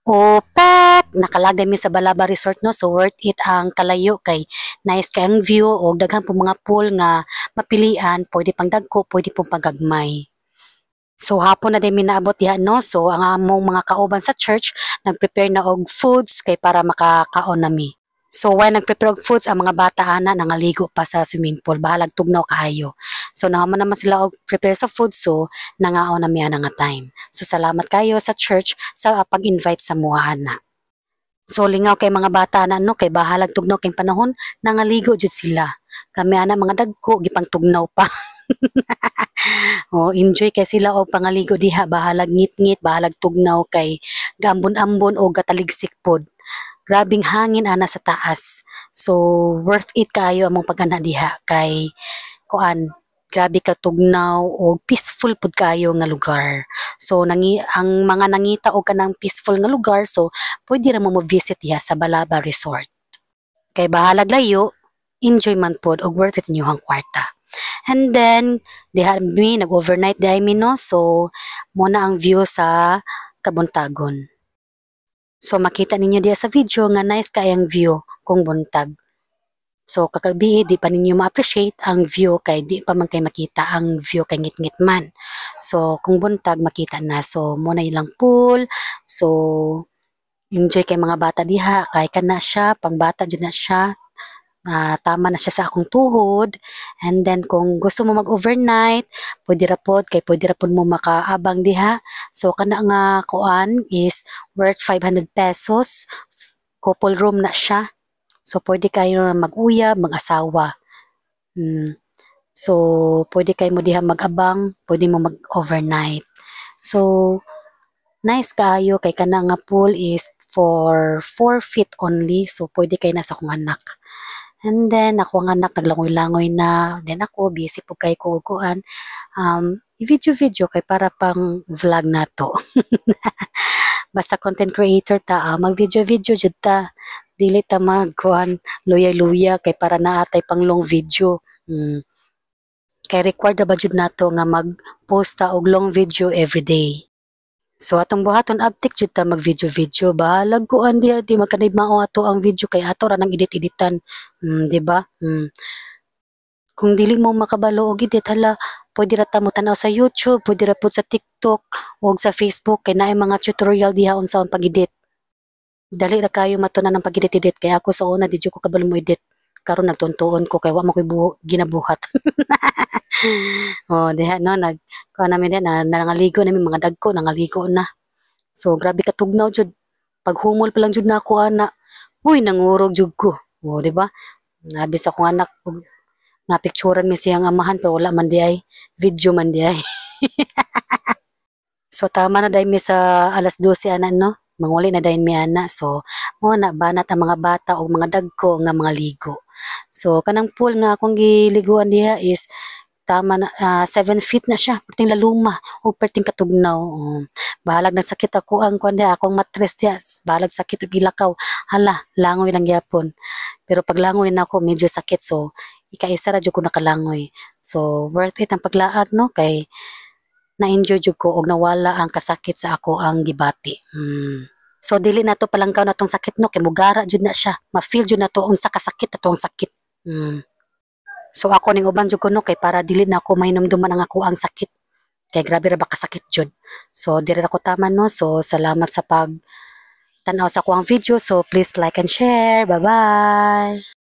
O pak nakalagay mi sa Balaba Resort no, so worth it ang kalayo kay nice kay ang view og daghan po mga pool nga mapilian, pwede pang dagko, pwede pong pagagmay. So hapon na din mi naabot diha no, so ang among mga kauban sa church nag-prepare na og foods kay para makakaon nami. So while nag-prepare og foods ang mga bata ana nangaligo pa sa swimming pool, bahalag tugnaw kaayo. So naman naman sila og prepare sa food, so nangaon na mi ana nga time. So salamat kayo sa church sa pag-invite sa mua ana. So lingaw kay mga bata na no, kay bahalag tugnaw kay panahon nangaligo jud sila. Kami ana mga dagko gipang tugnaw pa. Oh, enjoy kay sila og pangaligo diha, bahalag ngit-ngit, bahalag tugnaw kay gambon-ambon o gataligsik pod. Grabing hangin ana sa taas. So worth it kayo among pagana diha kay kuan grabe ka tugnaw o peaceful pud kayo nga lugar. So ang mga nangita og kanang peaceful nga lugar, so pwede ra mo visit diha sa Balaba Resort. Kay bahalag layo, enjoy man pod og worth it inyong kwarta. And then, diha mi, nag-overnight diha mi no, so muna ang view sa Kabuntagon. So makita ninyo diha sa video nga nice kayang view kung buntag. So kagabi di pa ninyo ma-appreciate ang view kay di pa man kay makita ang view kay ngit-ngit man. So kung buntag makita na. So muna ilang pool. So enjoy kay mga bata diha kay kana siya, pangbata jud na siya. Tama na siya sa akong tuhod. And then kung gusto mo mag-overnight, pwede ra pod kay pwede ra pod mo makaabang diha. So kana nga kuan is worth 500 pesos. Couple room na siya. So pwede kayo mag-uyab, mag-asawa. So pwede kayo mo diha mag-abang, pwede mo mag-overnight. So nice kayo kay kana nga pool is for 4 feet only. So pwede kayo nasa akong anak. And then, ako ang anak, naglangoy-langoy na. Then ako, busy po kay kukuan. I-video-video kay para pang vlog na to. Basta content creator ta, mag-video-video jud ta. Dili ta magkuhan, luya-luya kay para naatay pang long video. Kay required na ba jud nato nga mag-post ta og long video everyday. So atong buhaton abtik jud ta mag video-video, bahalag kuan di magkanibmao ato ang video kay ato ra nang edit-editan. Di ba? Kung dili mo makabalo og edit hala, pwede ra ta mo tan-aw sa YouTube, pwede ra pud sa TikTok o sa Facebook kay naay mga tutorial diha unsa ang pag-edit. Dali ra kayo matunan ang pag-edit-edit kay ako sa una di jud ko kabalo mo edit. Karon nagtuntuon ko kay wa mo koy ginabuhat. Oh, diha no kuha namin din nangaligo namin mga dagko nangaligo na. So grabe ka tugnaw jud. Paghumol pa lang jud na ako ana. Uy nangurog jud ko. Oh, di ba? Nabi sa akong anak na picturean mi siyang amahan pero wala man di ay video man di ay. So tama na dahil mi sa alas 12 ana no. Manguli na dahil mi ana. So mo na banat ang mga bata o mga dagko nga mga ligo. So kanang pool nga akong giliguan diha is tama na 7 feet na siya perting laluma o perting katugnaw. Bahalag ng sakit ako ang kuan akong mattress diya, bahalag sakit og ilakaw, hala langoy lang gyapon. Pero pag langoy na ako medyo sakit, so ikaisa ra jud ko nakalangoy. So worth it ang paglaag no kay na-enjoy jud ko og nawala ang kasakit sa ako ang gibati. So dili na to palangkaw na tong sakit no kay mugara jud na siya, ma-feel jud na to unsa kasakit atong sakit. So ako ning uban jud ko no kay para dili na ako mahinumduman ang ako ang sakit. Kay grabe ra ba kasakit jud. So diri ra ko taman no. So salamat sa pag tan-aw sa ako ang video. So please like and share. Bye-bye.